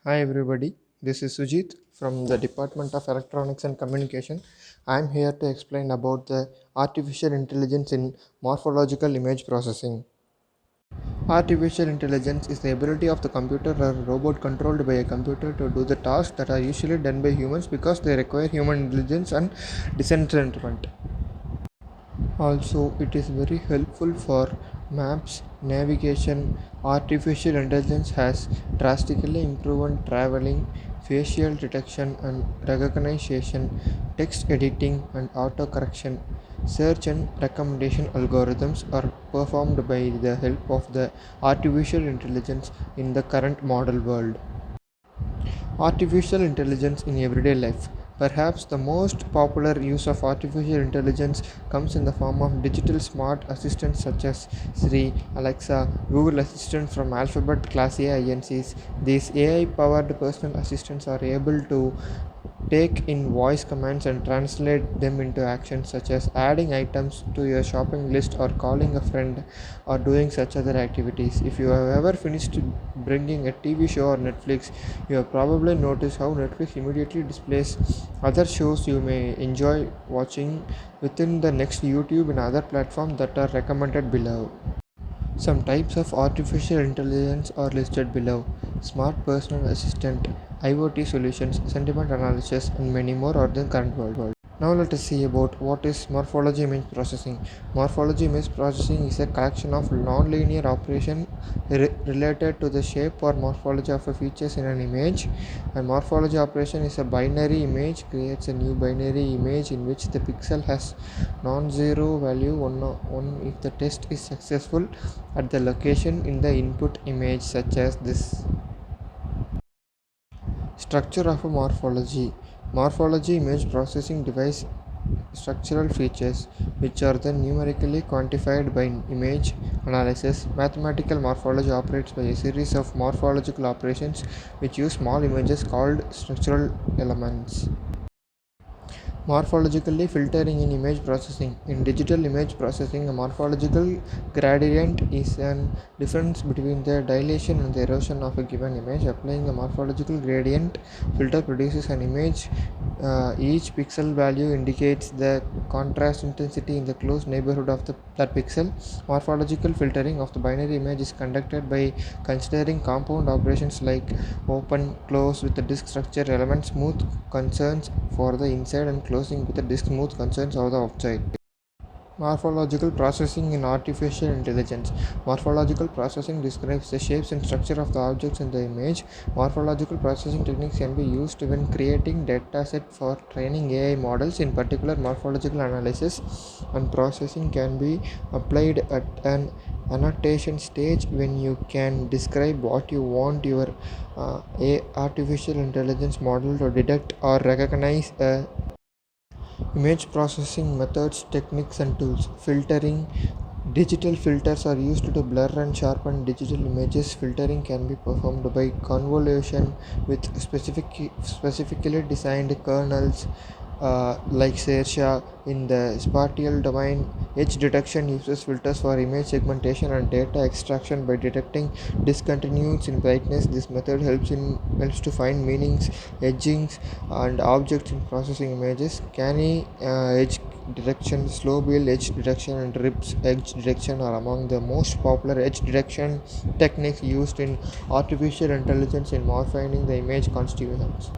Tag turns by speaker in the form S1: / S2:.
S1: Hi everybody, this is Sujit from the Department of Electronics and Communication. I am here to explain about the artificial intelligence in morphological image processing. Artificial intelligence is the ability of the computer or robot controlled by a computer to do the tasks that are usually done by humans because they require human intelligence and discernment. Also, it is very helpful for maps, navigation. Artificial intelligence has drastically improved traveling, facial detection and recognition, text editing and autocorrection. Search and recommendation algorithms are performed by the help of the artificial intelligence in the current model world. Artificial intelligence in everyday life. Perhaps the most popular use of artificial intelligence comes in the form of digital smart assistants such as Siri, Alexa, Google Assistant from Alphabet Class A INCs. These AI powered personal assistants are able to take in voice commands and translate them into actions such as adding items to your shopping list or calling a friend or doing such other activities. If you have ever finished bringing a TV show or Netflix, you have probably noticed how Netflix immediately displays other shows you may enjoy watching within the next YouTube and other platforms that are recommended below. Some types of artificial intelligence are listed below: smart personal assistant, IoT solutions, sentiment analysis, and many more are the current world. Now let us see about what is morphology image processing. Morphology image processing is a collection of non-linear operations related to the shape or morphology of a features in an image. A morphology operation is a binary image creates a new binary image in which the pixel has non-zero value 1 if the test is successful at the location in the input image, such as this. Structure of a morphology. Morphology image processing device structural features which are then numerically quantified by image analysis. Mathematical morphology operates by a series of morphological operations which use small images called structural elements. Morphologically filtering in image processing. In digital image processing, a morphological gradient is an difference between the dilation and the erosion of a given image. Applying a morphological gradient filter produces an image. Each pixel value indicates the contrast intensity in the close neighborhood of that pixel. Morphological filtering of the binary image is conducted by considering compound operations like open, close with the disk structure element, smooth concerns for the inside and closing with the disk smooth concerns of the outside. Morphological processing in artificial intelligence. Morphological processing describes the shapes and structure of the objects in the image. Morphological processing techniques can be used when creating dataset for training AI models. In particular, morphological analysis and processing can be applied at an annotation stage when you can describe what you want your artificial intelligence model to detect or recognize. Image processing methods, techniques, and tools. Filtering. Digital filters are used to blur and sharpen digital images. Filtering can be performed by convolution with specifically designed kernels like Sersha in the spatial domain. Edge detection uses filters for image segmentation and data extraction by detecting discontinuities in brightness. This method helps to find meanings, edgings, and objects in processing images. Canny edge detection, slow wheel edge detection, and rips edge detection are among the most popular edge detection techniques used in artificial intelligence in morphing the image constituents.